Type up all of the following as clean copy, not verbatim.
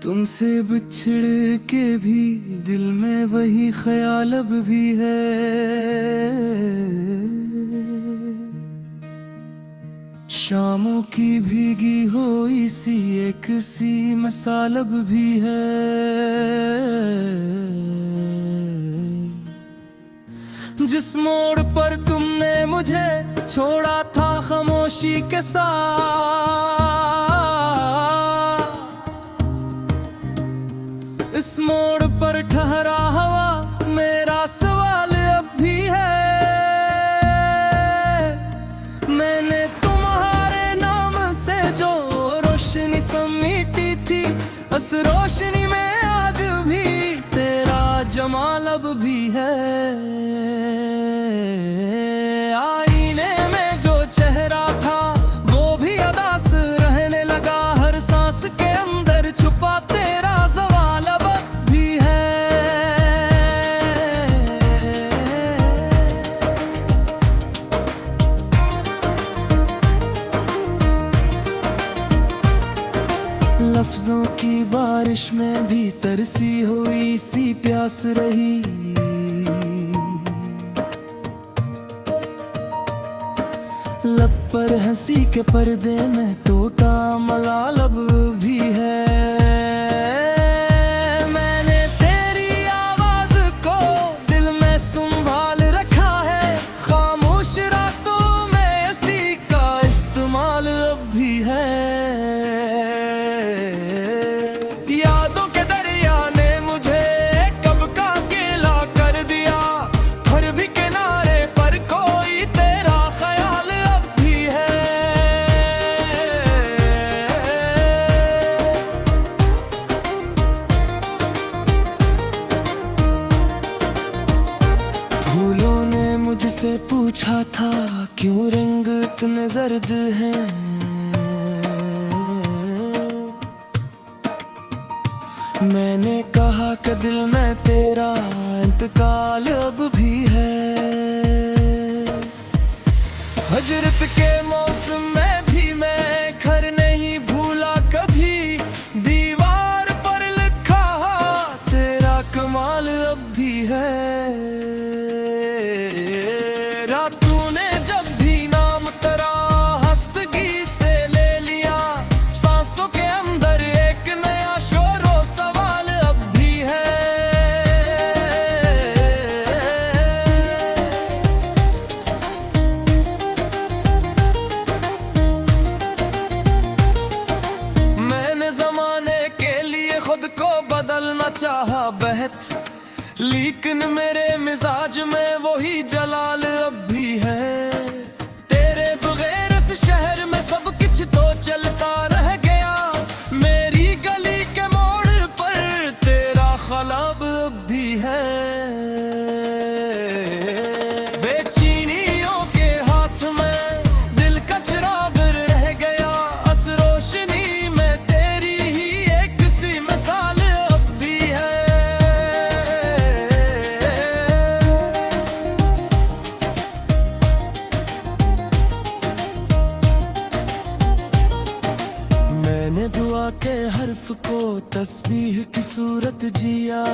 तुमसे बिछड़ के भी दिल में वही ख्याल अब भी है। शामों की भीगी हुई सी एक सी मिसाल अब भी है। जिस मोड़ पर तुमने मुझे छोड़ा था खामोशी के साथ, इस मोड़ पर ठहरा हवा मेरा सवाल अब भी है। मैंने तुम्हारे नाम से जो रोशनी समेटी थी, उस रोशनी में आज भी तेरा जमाल अब भी है। आईने में जो चेहरा था वो भी अदास रहने लगा, हर सांस के अंदर छुपा तेरा सवाल अब भी है। लफ्जों की बारिश में भी तरसी हुई सी प्यास रही। लब पर हंसी के पर्दे में टूटा मलाल अब भी है। मैंने तेरी आवाज को दिल में संभाल रखा है, खामोश रातों में इसी का इस्तेमाल अब भी है। यादों के दरिया ने मुझे कब का अकेला कर दिया, फिर भी किनारे पर कोई तेरा ख्याल अब भी है। फूलों ने मुझसे पूछा था क्यों रंग इतने जर्द हैं। मैंने कहा कि दिल में तेरा इंतकाल अब भी है। हजरत के मौसम में भी मैं घर नहीं भूला कभी, दीवार पर लिखा तेरा कमाल अब भी है। रातों ने जब भी नाम तेरा हस्तगी से ले लिया, सांसों के अंदर एक नया शोर व सवाल अब भी है। मैंने जमाने के लिए खुद को बदलना चाहा बेहद, लेकिन मेरे मिजाज में वही जलाल अब भी है। तेरे बगैर इस शहर में सब कुछ तो चलता रह गया, मेरी गली के मोड़ पर तेरा ख्वाब अब भी है। बेचैनियों के हाथ में दिल का चिराग रह गया, उस रोशनी में तेरी ही एक सी मिसाल अब भी है। मैंने दुआ के हर्फ को तस्बीह की सूरत जिया,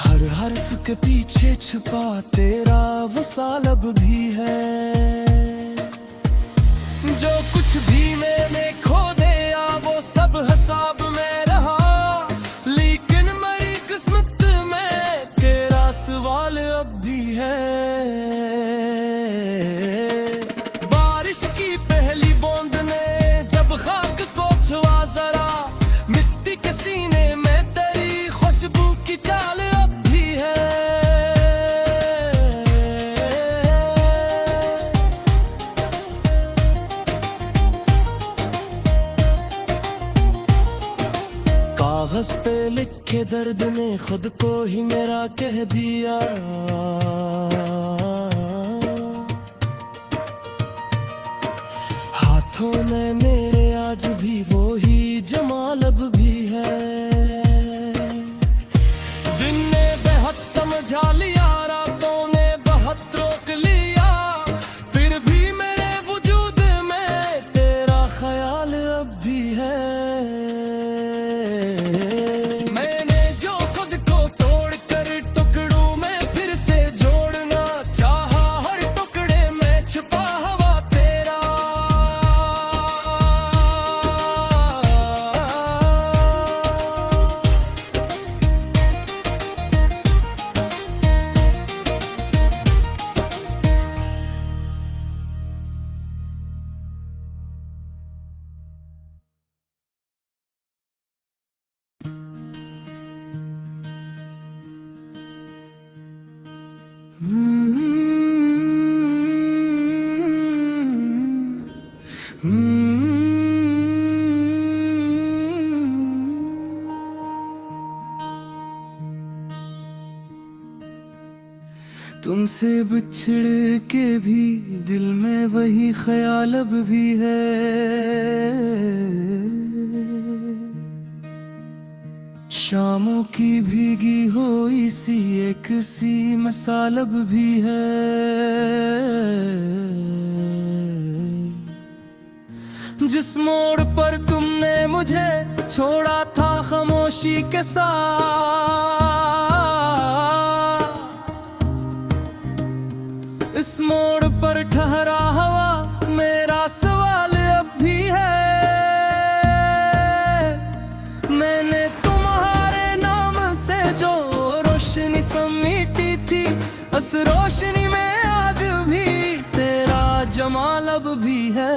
हर हर्फ के पीछे छुपा तेरा वसाल अब भी है। जो कुछ भी मैंने खो दिया वो सब हिसाब में रहा, लेकिन मेरी किस्मत में तेरा सवाल अब भी है। बारिश की पहली बूंद ने जब खाक को छुआ जरा, मिट्टी के सीने में तेरी खुशबू की चाल अब भी है। कागज पे लिखे दर्द ने खुद को ही मेरा कह दिया। हाथों में मेरे आज भी वो ही जमाल अब भी है। दिन ने बेहद समझा लिया, रातों ने बहुत रोक लिया, फिर भी मेरे वजूद में तेरा ख्याल अब भी है। मैंने जो खुद को तोड़कर टुकड़ों में फिर से जोड़ना चाहा, हर टुकड़े में छुपा हवा तेरा। तुमसे बिछड़ के भी दिल में वही ख्याल अब भी है। शामों की भीगी हुई सी एक सी मिसाल अब भी है। जिस मोड़ पर तुमने मुझे छोड़ा था खामोशी के साथ, इस मोड़ पर ठहरा हवा मेरा सवाल अब भी है। मैंने तुम्हारे नाम से जो रोशनी समेटी थी, उस रोशनी में आज भी तेरा जमाल अब भी है।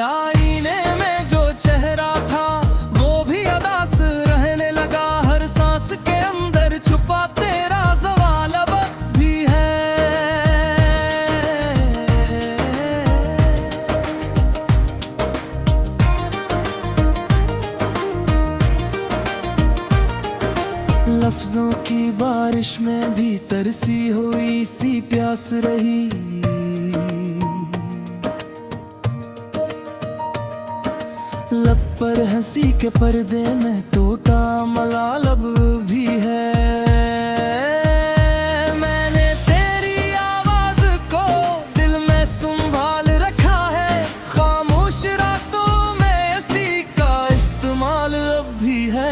आईने में जो चेहरा था वो भी अदास रहने लगा, हर सांस के अंदर छुपा तेरा सवाल अब भी है। लफ्जों की बारिश में भी तरसी हुई सी प्यास रही। लब पर हंसी के पर्दे में टूटा मलाल अब भी है। मैंने तेरी आवाज को दिल में संभाल रखा है, खामोश रातों में इसी का इस्तेमाल अब भी है।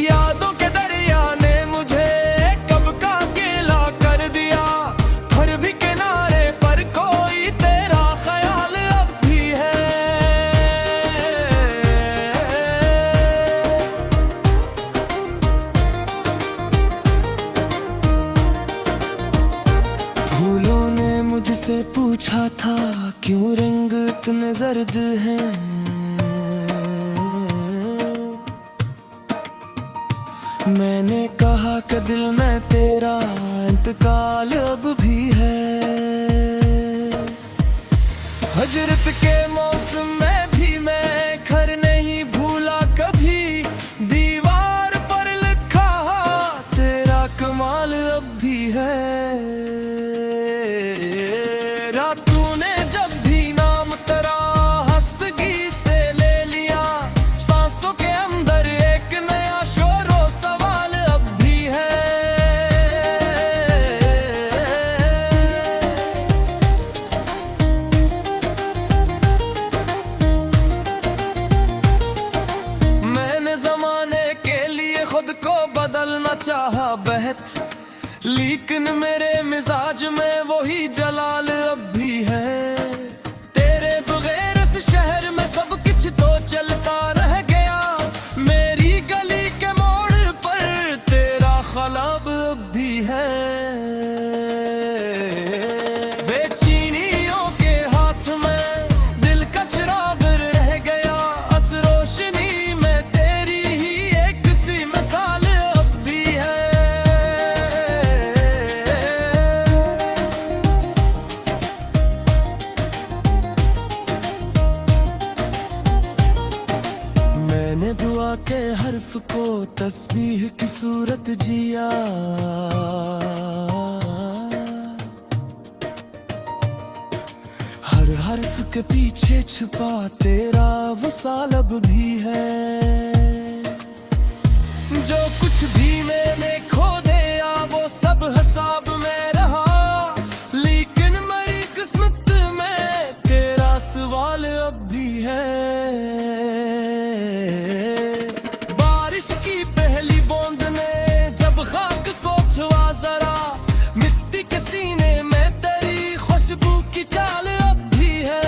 यादों के दरिया ने मुझे कब का अकेला कर दिया, फिर भी किनारे पर कोई तेरा ख्याल अब भी है। फूलों ने मुझसे पूछा था क्यों रंग इतने जर्द हैं। मैंने कहा कि दिल में तेरा इंतकाल अब भी है। हजरत के मौसम में भी मैं घर नहीं भूला कभी, दीवार पर लिखा तेरा कमाल अब भी है। रातों ने जब भी नाम तेरा हस्तगी से ले लिया, सांसों के अंदर एक नया शोर व सवाल अब भी है। मैंने जमाने के लिए खुद को बदलना चाहा बेहद, लेकिन मेरे मिजाज में वही जलाल अब भी है। तेरे बगैर इस शहर में सब कुछ तो चलता रह गया, मेरी गली के मोड़ पर तेरा ख्याल अब भी है। बेचैनियों के हाथ में दिल का चिराग रह गया, उस रोशनी में तेरी ही एक सी मिसाल अब भी है। मैंने दुआ के हर्फ को तस्बीह की सूरत जिया, हर हर्फ के पीछे छुपा तेरा वसाल अब भी है। जो कुछ भी मैंने खो दिया वो सब हिसाब में रहा, लेकिन मेरी किस्मत में तेरा सवाल अब भी है। बारिश की पहली बूंद ने जब खाक को छुआ जरा, मिट्टी के सीने में तेरी खुशबू की चाल अब भी है।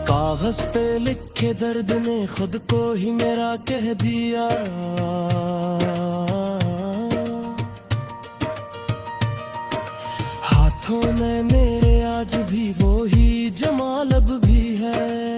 कागज पे लिखे दर्द ने खुद को ही मेरा कह दिया। हाथों में मेरे आज भी वो ही जमाल अब भी है।